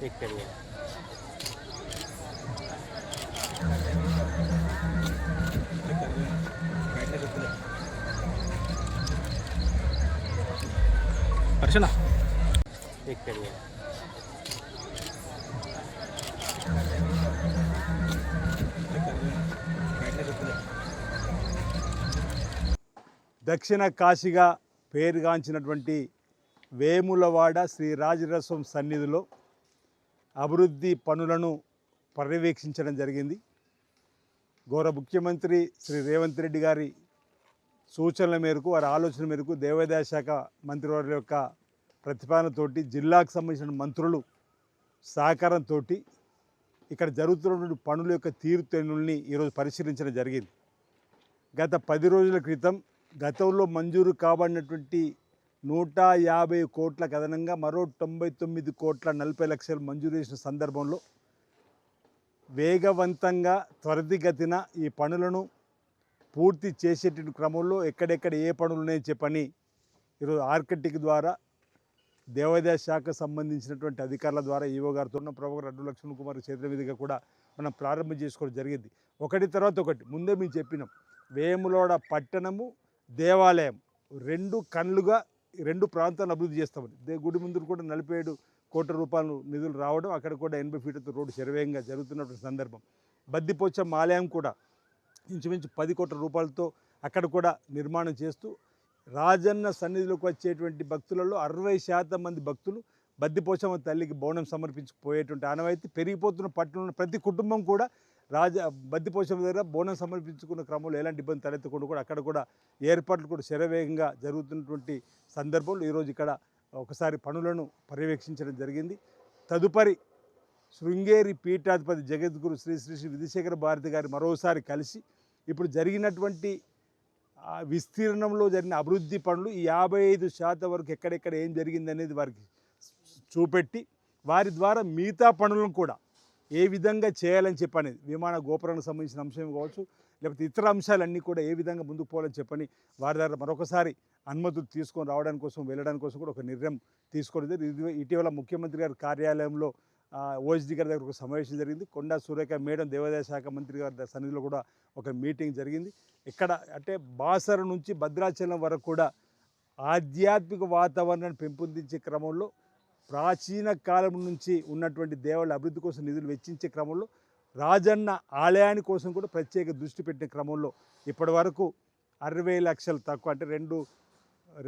ఇక్కడ హర్షణ ఇక్కడ దక్షిణ కాశీగా పేరుగాంచినటువంటి వేములవాడ శ్రీ రాజరసం సన్నిధిలో అభివృద్ధి పనులను పర్యవేక్షించడం జరిగింది. గౌరవ ముఖ్యమంత్రి శ్రీ రేవంత్ రెడ్డి గారి సూచనల మేరకు, వారి ఆలోచన మేరకు, దేవాదాయ శాఖ మంత్రివర్యుల యొక్క ప్రతిపాదనతోటి, జిల్లాకు సంబంధించిన మంత్రులు సహకారంతో ఇక్కడ జరుగుతున్నటువంటి పనుల యొక్క తీరుతెన్నుల్ని ఈరోజు పరిశీలించడం జరిగింది. గత 10 రోజుల క్రితం గతంలో మంజూరు కాబడినటువంటి 150 కోట్లకు అదనంగా మరో 99 కోట్ల 40 లక్షలు మంజూరు చేసిన సందర్భంలో వేగవంతంగా త్వరితగతిన ఈ పనులను పూర్తి చేసేటువంటి క్రమంలో ఎక్కడెక్కడ ఏ పనులు ఉన్నాయని చెప్పని ఈరోజు ఆర్కిటెక్ట్ ద్వారా, దేవాదాయ శాఖకు సంబంధించినటువంటి అధికారుల ద్వారా, ఈవో గారితో ఉన్న ప్రభాకర్ అడ్డు లక్ష్మణ్ కుమార్ చేతుల మీదుగా కూడా మనం ప్రారంభం చేసుకోవడం జరిగింది. ఒకటి తర్వాత ఒకటి. ముందే మేము చెప్పినాం, వేములవాడ పట్టణము, దేవాలయం రెండు కళ్ళుగా రెండు ప్రాంతాలను అభివృద్ధి చేస్తామని. గుడి ముందు కూడా 47 కోట్ల రూపాయలు నిధులు రావడం, అక్కడ కూడా 80 ఫీట్లతో రోడ్డు శరవేగంగా జరుగుతున్నటువంటి సందర్భం. బద్దిపోచమ్మ ఆలయం కూడా ఇంచుమించు 10 కోట్ల రూపాయలతో అక్కడ కూడా నిర్మాణం చేస్తూ, రాజన్న సన్నిధిలోకి వచ్చేటువంటి భక్తులలో 60% మంది భక్తులు బద్దిపోచమ్మ తల్లికి బోనం సమర్పించుకుపోయేటువంటి ఆనవాయితీ పెరిగిపోతున్న పట్టణంలో ప్రతి కుటుంబం కూడా బద్దిపోచమ్మ దగ్గర బోనం సమర్పించుకున్న క్రమంలో ఎలాంటి ఇబ్బంది తలెత్తకుండా కూడా అక్కడ కూడా ఏర్పాట్లు కూడా శరవేగంగా జరుగుతున్నటువంటి సందర్భంలో ఈరోజు ఇక్కడ ఒకసారి పనులను పర్యవేక్షించడం జరిగింది. తదుపరి శృంగేరి పీఠాధిపతి జగద్గురు శ్రీ శ్రీ శ్రీ విధుశేఖర భారతి గారి మరోసారి కలిసి ఇప్పుడు జరిగినటువంటి విస్తీర్ణంలో జరిగిన అభివృద్ధి పనులు ఈ 55% వరకు ఎక్కడెక్కడ ఏం జరిగింది అనేది వారికి చూపెట్టి, వారి ద్వారా మిగతా పనులను కూడా ఏ విధంగా చేయాలని చెప్పనేది, విమాన గోపురానికి సంబంధించిన అంశం కావచ్చు, లేకపోతే ఇతర అంశాలన్నీ కూడా ఏ విధంగా ముందుకు పోవాలని చెప్పని వారి ద్వారా మరొకసారి అనుమతులు తీసుకొని రావడానికి కోసం, వెళ్ళడానికి కోసం కూడా ఒక నిర్ణయం తీసుకోలేదు. ఇటీవల ముఖ్యమంత్రి గారి కార్యాలయంలో ఓఎస్డీ గారి దగ్గర ఒక సమావేశం జరిగింది. కొండా సురేఖ మేడం దేవాదాయ శాఖ మంత్రి గారి సన్నిధిలో కూడా ఒక మీటింగ్ జరిగింది. ఇక్కడ అంటే బాసర నుంచి భద్రాచలం వరకు కూడా ఆధ్యాత్మిక వాతావరణాన్ని పెంపొందించే క్రమంలో, ప్రాచీన కాలం నుంచి ఉన్నటువంటి దేవాలయ అభివృద్ధి కోసం నిధులు వెచ్చించే క్రమంలో, రాజన్న ఆలయాని కోసం కూడా ప్రత్యేక దృష్టి పెట్టిన క్రమంలో ఇప్పటి వరకు 60 లక్షలు తక్కువ, అంటే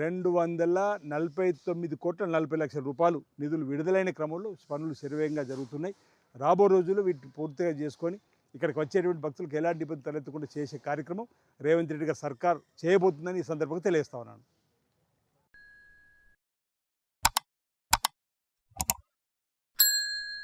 249 కోట్ల 40 లక్షల రూపాయలు నిధులు విడుదలైన క్రమంలో పనులు శరవేగంగా జరుగుతున్నాయి. రాబో రోజుల్లో వీటిని పూర్తిగా చేసుకొని ఇక్కడికి వచ్చేటువంటి భక్తులకు ఎలాంటి ఇబ్బంది తలెత్తకుండా చేసే కార్యక్రమం రేవంత్ రెడ్డి గారి సర్కార్ చేయబోతుందని ఈ సందర్భంగా తెలియజేస్తా ఉన్నాను.